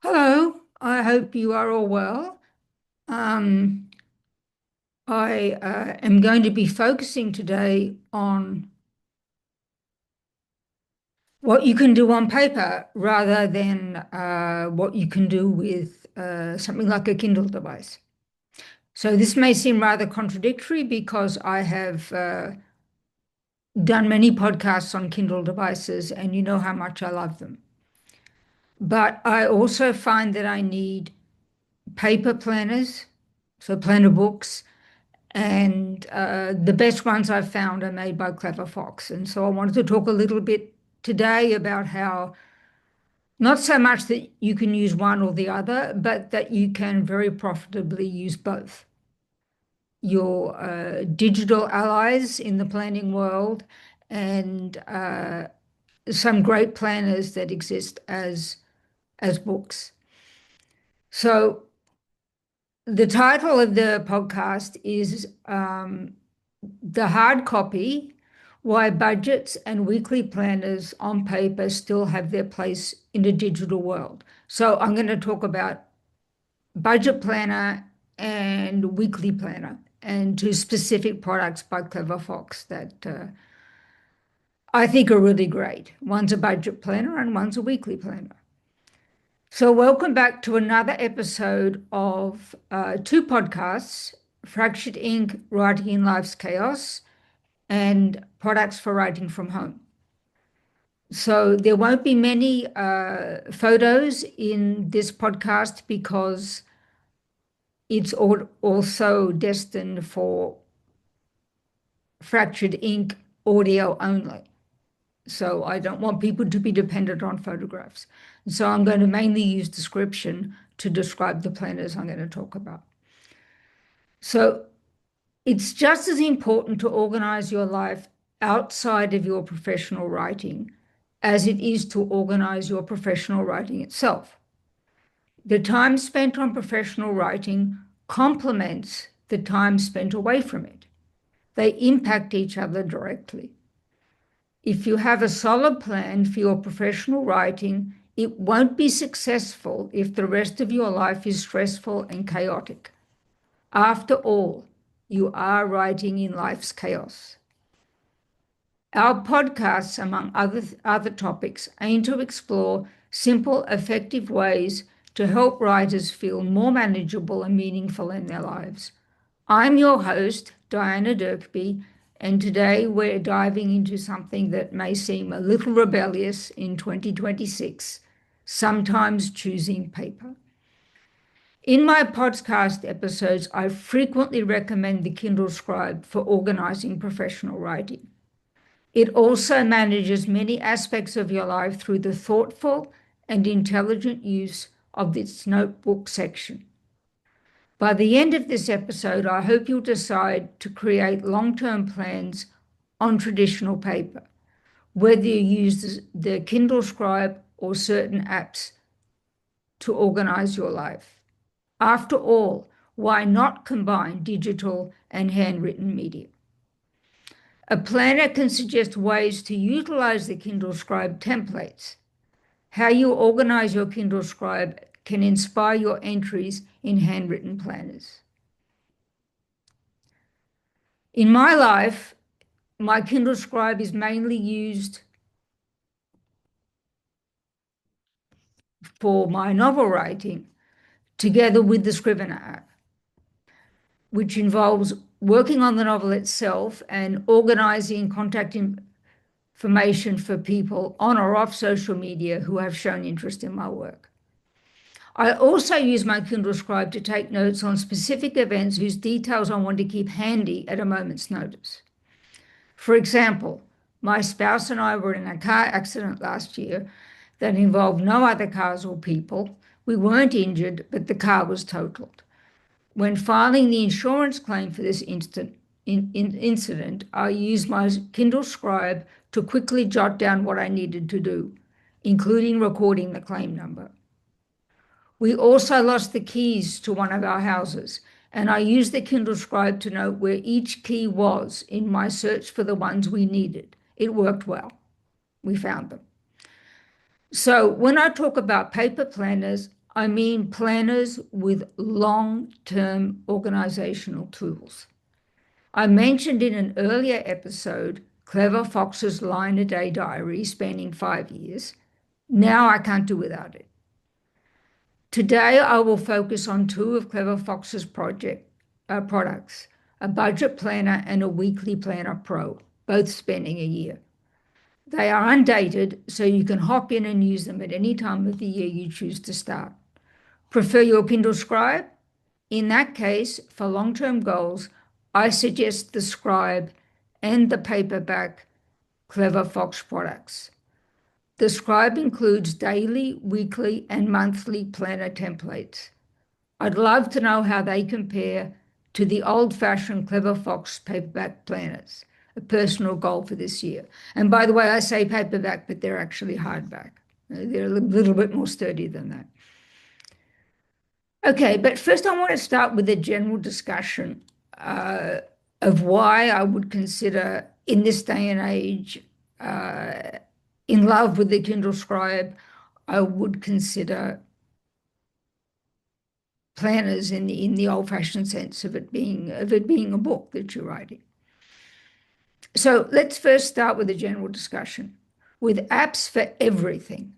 Hello, I hope you are all well. Um, I am going to be focusing today on what you can do on paper rather than what you can do with something like a Kindle device. So this may seem rather contradictory because I have done many podcasts on Kindle devices and you know how much I love them. But I also find that I need paper planners, so planner books. And the best ones I've found are made by Clever Fox. And so I wanted to talk a little bit today about how not so much that you can use one or the other, but that you can very profitably use both. Your digital allies in the planning world and some great planners that exist as books. So the title of the podcast is The Hard Copy: Why Budgets and Weekly Planners on Paper Still Have Their Place in a Digital World. So I'm going to talk about budget planner and weekly planner and two specific products by Clever Fox that I think are really great. One's a budget planner and one's a weekly planner. So, welcome back to another episode of two podcasts: Fractured Ink, Writing in Life's Chaos, and Products for Writing from Home. So, there won't be many photos in this podcast because it's also destined for Fractured Ink audio only. So I don't want people to be dependent on photographs. So I'm going to mainly use description to describe the planners I'm going to talk about. So it's just as important to organize your life outside of your professional writing as it is to organize your professional writing itself. The time spent on professional writing complements the time spent away from it. They impact each other directly. If you have a solid plan for your professional writing, it won't be successful if the rest of your life is stressful and chaotic. After all, you are writing in life's chaos. Our podcasts, among other topics, aim to explore simple, effective ways to help writers feel more manageable and meaningful in their lives. I'm your host, Diana Dirkby, and today we're diving into something that may seem a little rebellious in 2026, sometimes choosing paper. In my podcast episodes, I frequently recommend the Kindle Scribe for organizing professional writing. It also manages many aspects of your life through the thoughtful and intelligent use of its notebook section. By the end of this episode, I hope you'll decide to create long-term plans on traditional paper, whether you use the Kindle Scribe or certain apps to organize your life. After all, why not combine digital and handwritten media? A planner can suggest ways to utilize the Kindle Scribe templates. How you organize your Kindle Scribe can inspire your entries in handwritten planners. In my life, my Kindle Scribe is mainly used for my novel writing, together with the Scrivener app, which involves working on the novel itself and organizing contact information for people on or off social media who have shown interest in my work. I also use my Kindle Scribe to take notes on specific events whose details I want to keep handy at a moment's notice. For example, my spouse and I were in a car accident last year that involved no other cars or people. We weren't injured, but the car was totaled. When filing the insurance claim for this incident, I used my Kindle Scribe to quickly jot down what I needed to do, including recording the claim number. We also lost the keys to one of our houses, and I used the Kindle Scribe to note where each key was in my search for the ones we needed. It worked well. We found them. So when I talk about paper planners, I mean planners with long-term organizational tools. I mentioned in an earlier episode Clever Fox's line-a-day diary spanning 5 years. Now I can't do without it. Today I will focus on two of Clever Fox's products, a budget planner and a weekly planner pro, both spanning a year. They are undated, so you can hop in and use them at any time of the year you choose to start. Prefer your Kindle Scribe? In that case, for long-term goals, I suggest the Scribe and the paperback Clever Fox products. The Scribe includes daily, weekly, and monthly planner templates. I'd love to know how they compare to the old-fashioned Clever Fox paperback planners, a personal goal for this year. And by the way, I say paperback, but they're actually hardback. They're a little bit more sturdy than that. Okay, but first I want to start with a general discussion of why I would consider, in this day and age, in love with the Kindle Scribe, I would consider planners in the old-fashioned sense of it being a book that you're writing. So let's first start with a general discussion. With apps for everything,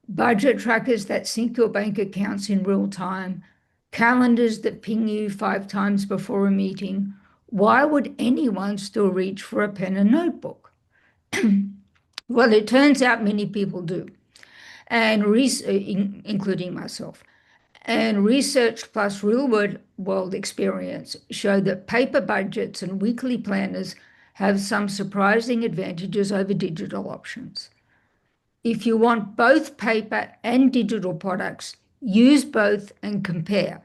budget trackers that sync your bank accounts in real time, calendars that ping you 5 times before a meeting, why would anyone still reach for a pen and notebook? Well, it turns out many people do, and including myself. And research plus real-world experience show that paper budgets and weekly planners have some surprising advantages over digital options. If you want both paper and digital products, use both and compare.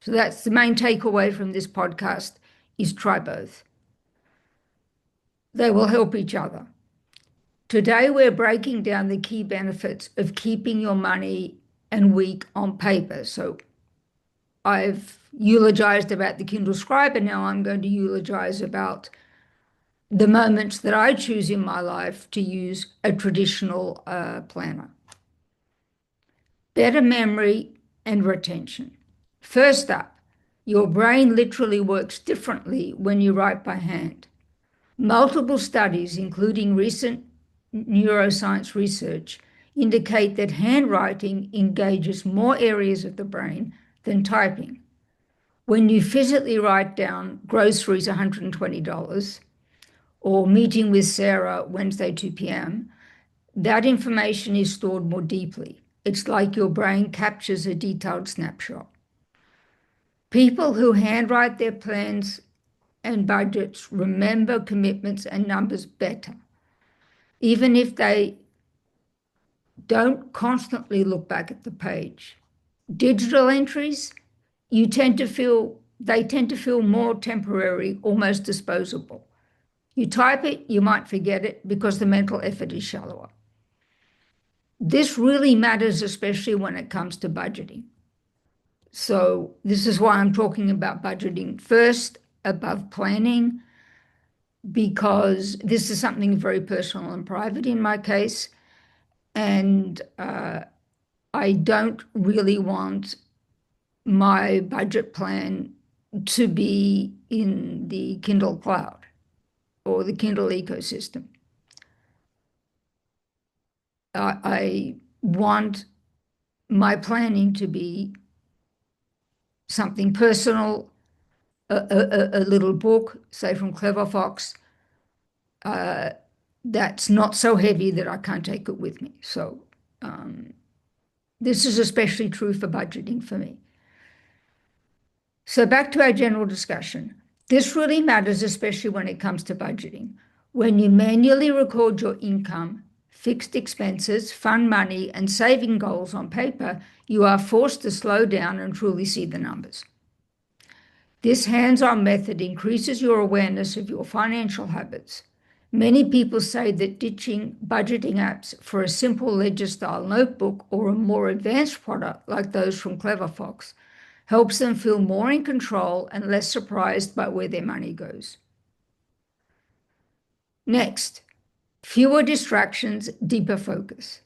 So that's the main takeaway from this podcast, is try both. They will help each other. Today, we're breaking down the key benefits of keeping your money and week on paper. So I've eulogized about the Kindle Scribe, and now I'm going to eulogize about the moments that I choose in my life to use a traditional planner. Better memory and retention. First up, your brain literally works differently when you write by hand. Multiple studies, including recent neuroscience research, indicate that handwriting engages more areas of the brain than typing. When you physically write down groceries $120 or meeting with Sarah Wednesday 2 p.m., that information is stored more deeply. It's like your brain captures a detailed snapshot. People who handwrite their plans and budgets remember commitments and numbers better, even if they don't constantly look back at the page. Digital entries, they tend to feel more temporary, almost disposable. You type it, you might forget it because the mental effort is shallower. This really matters, especially when it comes to budgeting. So this is why I'm talking about budgeting first above planning, because this is something very personal and private in my case. And I don't really want my budget plan to be in the Kindle cloud or the Kindle ecosystem. I want my planning to be something personal, a little book, say from Clever Fox, that's not so heavy that I can't take it with me. So this is especially true for budgeting for me. So back to our general discussion. This really matters, especially when it comes to budgeting. When you manually record your income, fixed expenses, fund money, and saving goals on paper, you are forced to slow down and truly see the numbers. This hands-on method increases your awareness of your financial habits. Many people say that ditching budgeting apps for a simple ledger-style notebook or a more advanced product like those from Clever Fox helps them feel more in control and less surprised by where their money goes. Next, fewer distractions, deeper focus.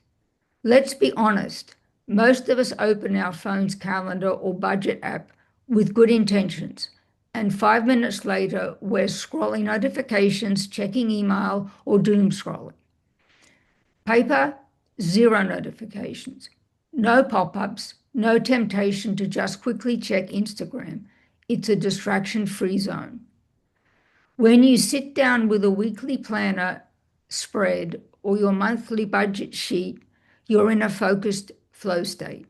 Let's be honest, Most of us open our phone's calendar or budget app with good intentions, and 5 minutes later, we're scrolling notifications, checking email, or doom scrolling. Paper, zero notifications, no pop-ups, no temptation to just quickly check Instagram. It's a distraction-free zone. When you sit down with a weekly planner spread or your monthly budget sheet, you're in a focused flow state.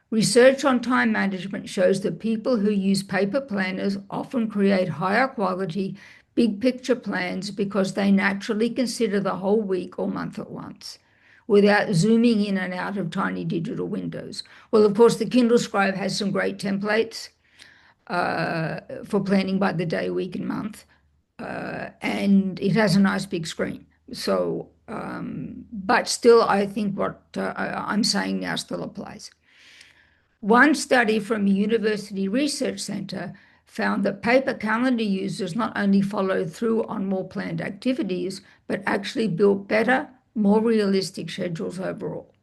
Research on time management shows that people who use paper planners often create higher quality, big picture plans because they naturally consider the whole week or month at once without zooming in and out of tiny digital windows. Well, of course, the Kindle Scribe has some great templates for planning by the day, week, and month. And it has a nice big screen. So, but still, I think what I'm saying now still applies. One study from a university research center found that paper calendar users not only followed through on more planned activities, but actually built better, more realistic schedules overall.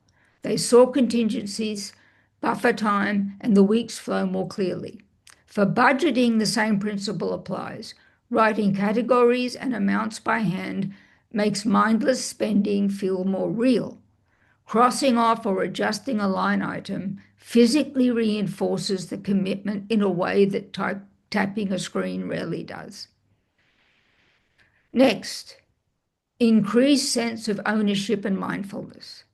They saw contingencies, buffer time, and the weeks flow more clearly. For budgeting, the same principle applies. Writing categories and amounts by hand makes mindless spending feel more real. Crossing off or adjusting a line item physically reinforces the commitment in a way that tapping a screen rarely does. Next, increased sense of ownership and mindfulness.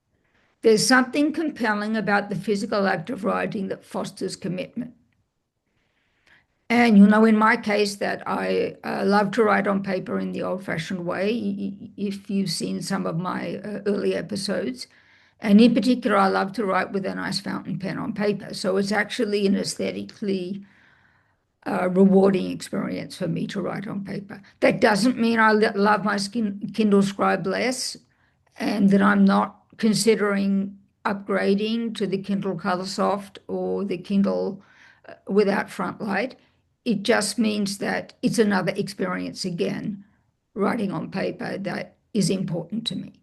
There's something compelling about the physical act of writing that fosters commitment. And in my case, that I love to write on paper in the old-fashioned way, if you've seen some of my early episodes. And in particular, I love to write with a nice fountain pen on paper. So it's actually an aesthetically rewarding experience for me to write on paper. That doesn't mean I love my Kindle Scribe less and that I'm not considering upgrading to the Kindle Colorsoft or the Kindle without front light. It just means that it's another experience again, writing on paper, that is important to me.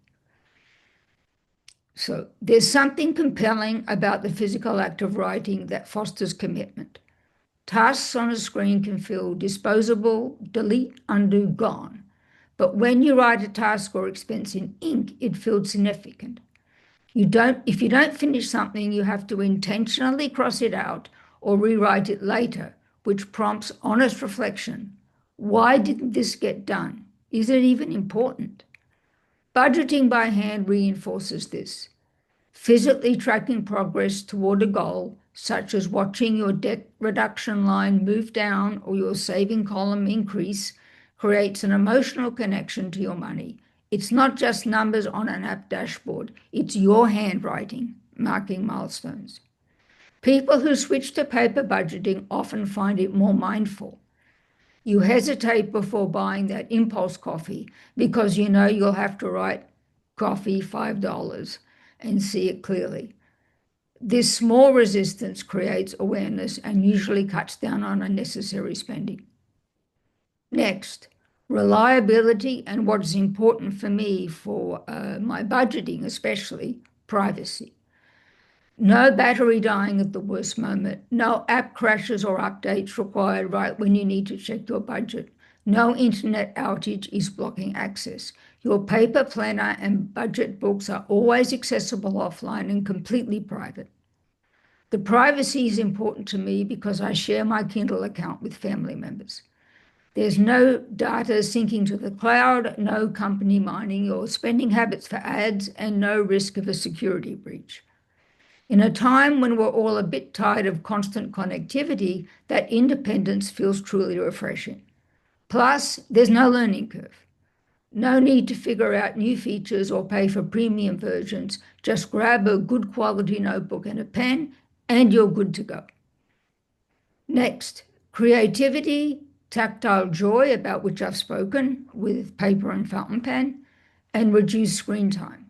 So there's something compelling about the physical act of writing that fosters commitment. Tasks on a screen can feel disposable, delete, undo, gone. But when you write a task or expense in ink, it feels significant. If you don't finish something, you have to intentionally cross it out or rewrite it later, which prompts honest reflection. Why didn't this get done? Is it even important? Budgeting by hand reinforces this. Physically tracking progress toward a goal, such as watching your debt reduction line move down or your saving column increase, creates an emotional connection to your money. It's not just numbers on an app dashboard, it's your handwriting marking milestones. People who switch to paper budgeting often find it more mindful. You hesitate before buying that impulse coffee because you know you'll have to write coffee $5 and see it clearly. This small resistance creates awareness and usually cuts down on unnecessary spending. Next, reliability and what is important for me for my budgeting, especially privacy. No battery dying at the worst moment. No app crashes or updates required right when you need to check your budget. No internet outage is blocking access. Your paper planner and budget books are always accessible offline and completely private. The privacy is important to me because I share my Kindle account with family members. There's no data syncing to the cloud, no company mining your spending habits for ads, and no risk of a security breach. In a time when we're all a bit tired of constant connectivity, that independence feels truly refreshing. Plus, there's no learning curve. No need to figure out new features or pay for premium versions. Just grab a good quality notebook and a pen, and you're good to go. Next, creativity, tactile joy, about which I've spoken with paper and fountain pen, and reduced screen time.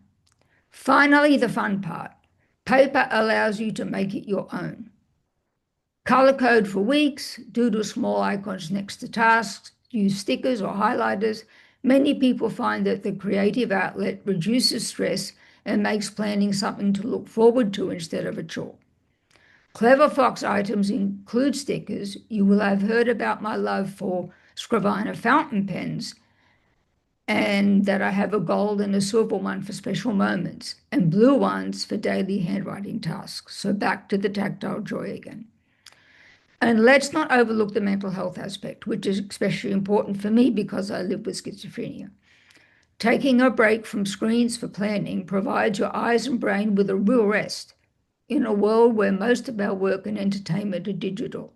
Finally, the fun part. Paper allows you to make it your own. Color code for weeks, doodle small icons next to tasks, use stickers or highlighters. Many people find that the creative outlet reduces stress and makes planning something to look forward to instead of a chore. Clever Fox items include stickers. You will have heard about my love for Scrivana fountain pens, and that I have a gold and a silver one for special moments, and blue ones for daily handwriting tasks. So back to the tactile joy again. And let's not overlook the mental health aspect, which is especially important for me because I live with schizophrenia. Taking a break from screens for planning provides your eyes and brain with a real rest in a world where most of our work and entertainment are digital.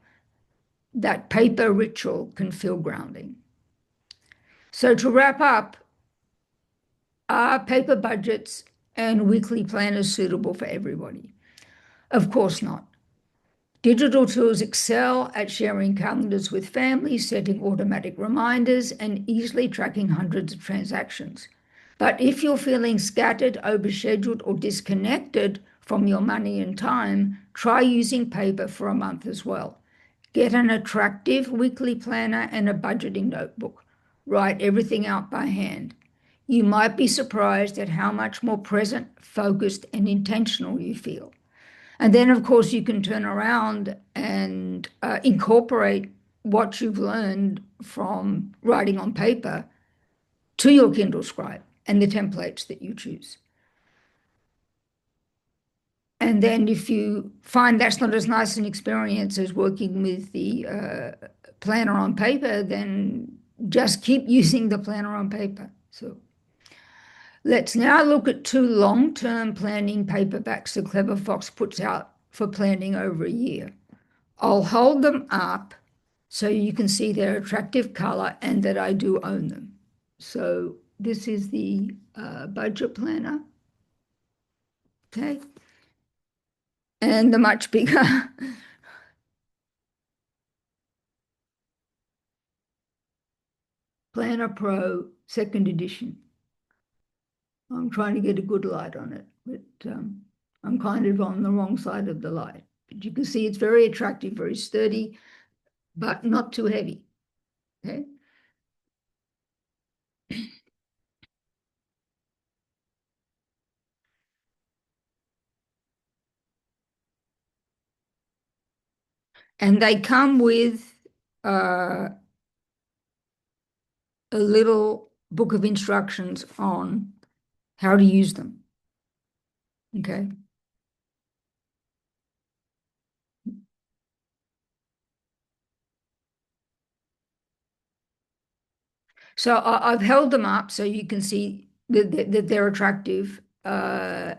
That paper ritual can feel grounding. So to wrap up, are paper budgets and weekly planners suitable for everybody? Of course not. Digital tools excel at sharing calendars with families, setting automatic reminders, and easily tracking hundreds of transactions. But if you're feeling scattered, overscheduled, or disconnected from your money and time, try using paper for a month as well. Get an attractive weekly planner and a budgeting notebook. Write everything out by hand. You might be surprised at how much more present, focused, and intentional you feel. And then, of course, you can turn around and incorporate what you've learned from writing on paper to your Kindle Scribe and the templates that you choose. And then if you find that's not as nice an experience as working with the planner on paper, then just keep using the planner on paper. So let's now look at two long-term planning paperbacks that Clever Fox puts out for planning over a year. I'll hold them up so you can see their attractive color and that I do own them. So this is the budget planner, okay? And the much bigger Planner Pro second edition. I'm trying to get a good light on it, but I'm kind of on the wrong side of the light. But you can see it's very attractive, very sturdy, but not too heavy, okay? And they come with a little book of instructions on how to use them, okay? So I've held them up so you can see that they're attractive and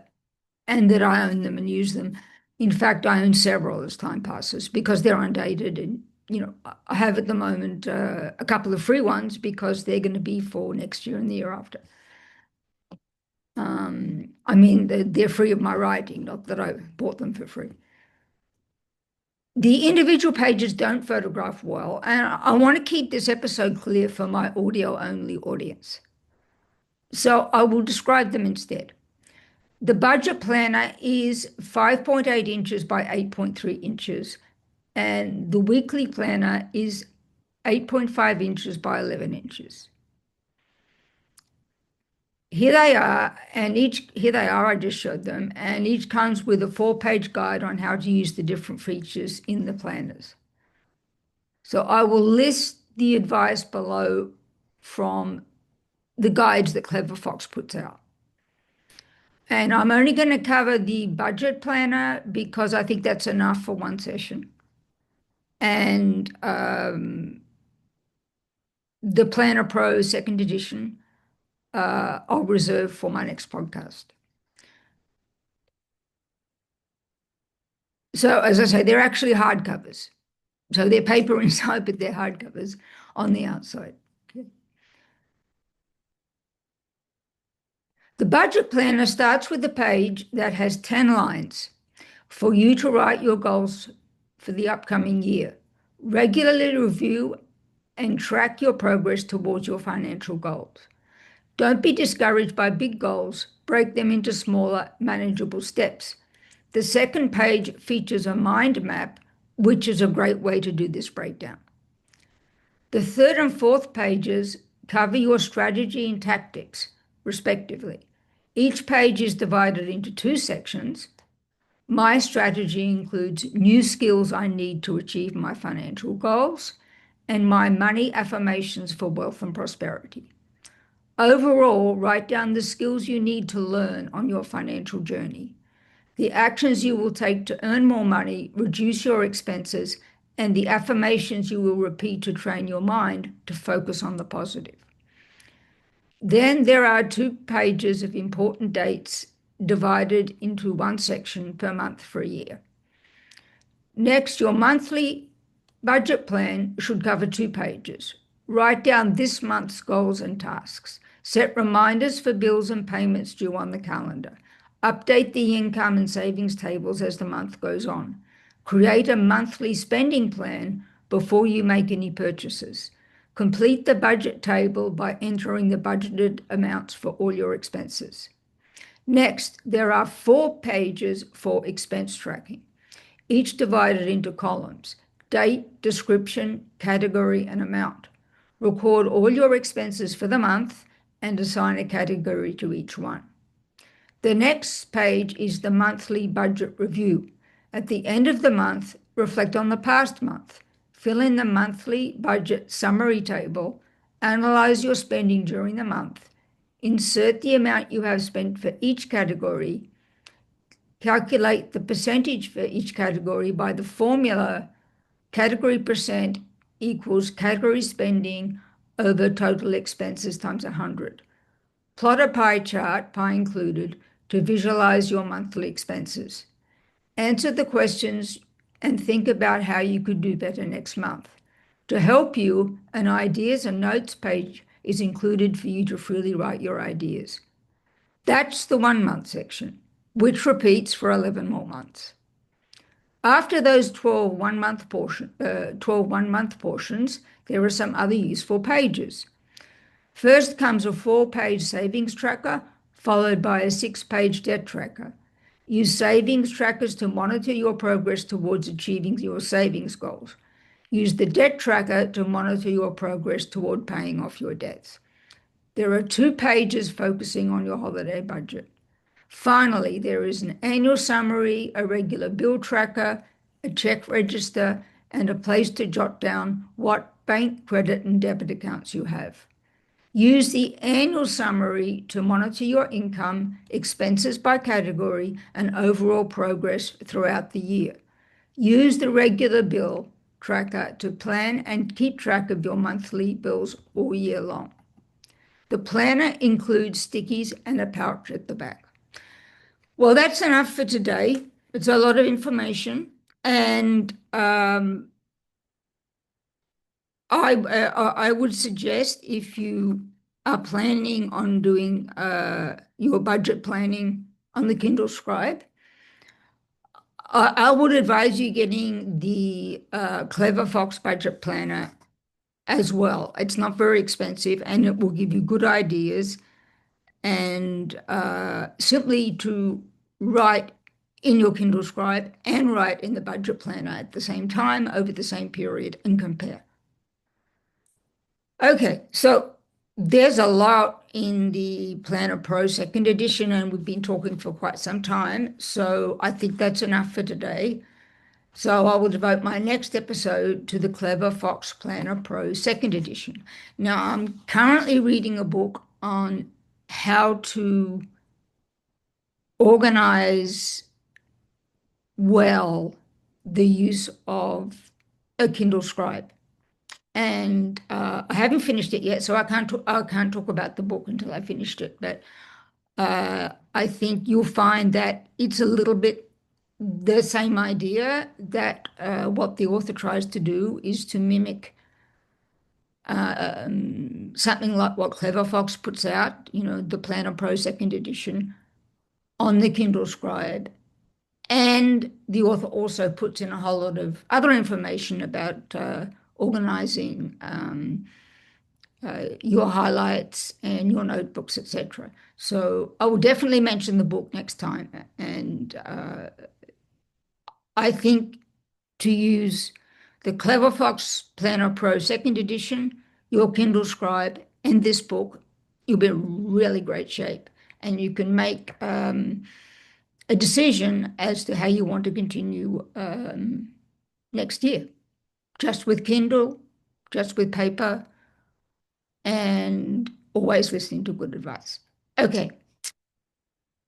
that I own them and use them. In fact, I own several as time passes because they're undated. And, you know, I have at the moment a couple of free ones because they're going to be for next year and the year after. I mean, they're free of my writing, not that I bought them for free. The individual pages don't photograph well, and I want to keep this episode clear for my audio-only audience. So I will describe them instead. The budget planner is 5.8 inches by 8.3 inches, and the weekly planner is 8.5 inches by 11 inches. Here they are, I just showed them, and each comes with a 4-page guide on how to use the different features in the planners. So I will list the advice below from the guides that Clever Fox puts out. And I'm only going to cover the budget planner because I think that's enough for one session. And the Planner Pro second edition, I'll reserve for my next podcast. So as I say, they're actually hardcovers. So they're paper inside, but they're hardcovers on the outside. Okay. The budget planner starts with a page that has 10 lines for you to write your goals for the upcoming year. Regularly review and track your progress towards your financial goals. Don't be discouraged by big goals. Break them into smaller, manageable steps. The second page features a mind map, which is a great way to do this breakdown. The third and fourth pages cover your strategy and tactics, respectively. Each page is divided into two sections. My strategy includes new skills I need to achieve my financial goals and my money affirmations for wealth and prosperity. Overall, write down the skills you need to learn on your financial journey, the actions you will take to earn more money, reduce your expenses, and the affirmations you will repeat to train your mind to focus on the positive. Then there are 2 pages of important dates divided into one section per month for a year. Next, your monthly budget plan should cover 2 pages. Write down this month's goals and tasks. Set reminders for bills and payments due on the calendar. Update the income and savings tables as the month goes on. Create a monthly spending plan before you make any purchases. Complete the budget table by entering the budgeted amounts for all your expenses. Next, there are 4 pages for expense tracking, each divided into columns: date, description, category, and amount. Record all your expenses for the month and assign a category to each one. The next page is the monthly budget review. At the end of the month, reflect on the past month. Fill in the monthly budget summary table. Analyze your spending during the month. Insert the amount you have spent for each category. Calculate the percentage for each category by the formula category percent equals category spending over total expenses times 100. Plot a pie chart, pie included, to visualize your monthly expenses. Answer the questions and think about how you could do better next month. To help you, an ideas and notes page is included for you to freely write your ideas. That's the 1 month section, which repeats for 11 more months. After those 12 one-month portions, there are some other useful pages. First comes a 4-page savings tracker, followed by a 6-page debt tracker. Use savings trackers to monitor your progress towards achieving your savings goals. Use the debt tracker to monitor your progress toward paying off your debts. There are 2 pages focusing on your holiday budget. Finally, there is an annual summary, a regular bill tracker, a check register, and a place to jot down what bank credit and debit accounts you have. Use the annual summary to monitor your income, expenses by category, and overall progress throughout the year. Use the regular bill tracker to plan and keep track of your monthly bills all year long. The planner includes stickies and a pouch at the back. Well, that's enough for today. It's a lot of information, and I would suggest, if you are planning on doing your budget planning on the Kindle Scribe, I would advise you getting the Clever Fox Budget Planner as well. It's not very expensive, and it will give you good ideas, and simply to write in your Kindle Scribe and write in the budget planner at the same time over the same period and compare. Okay, so there's a lot in the Planner Pro second edition, and we've been talking for quite some time, so I think that's enough for today. So I will devote my next episode to the Clever Fox Planner Pro second edition. Now, I'm currently reading a book on how to organize well the use of a Kindle Scribe. And I haven't finished it yet, so I can't talk about the book until I finished it. But I think you'll find that it's a little bit the same idea, that what the author tries to do is to mimic something like what Clever Fox puts out, the Planner Pro second edition on the Kindle Scribe. And the author also puts in a whole lot of other information about organizing your highlights and your notebooks, etc. So I will definitely mention the book next time. And I think to use the Clever Fox Planner Pro second edition, your Kindle Scribe, and this book, you'll be in really great shape. and you can make a decision as to how you want to continue next year, just with Kindle, just with paper, and always listening to good advice. Okay,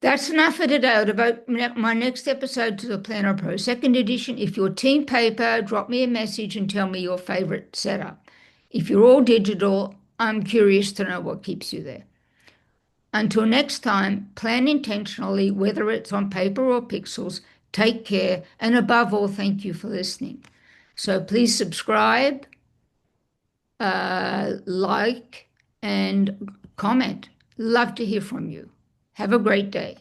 that's enough for today. I'll devote my next episode to the Planner Pro second edition. If you're team paper, drop me a message and tell me your favorite setup. If you're all digital, I'm curious to know what keeps you there. Until next time, plan intentionally, whether it's on paper or pixels. Take care, and above all, thank you for listening. So please subscribe, like, and comment. Love to hear from you. Have a great day.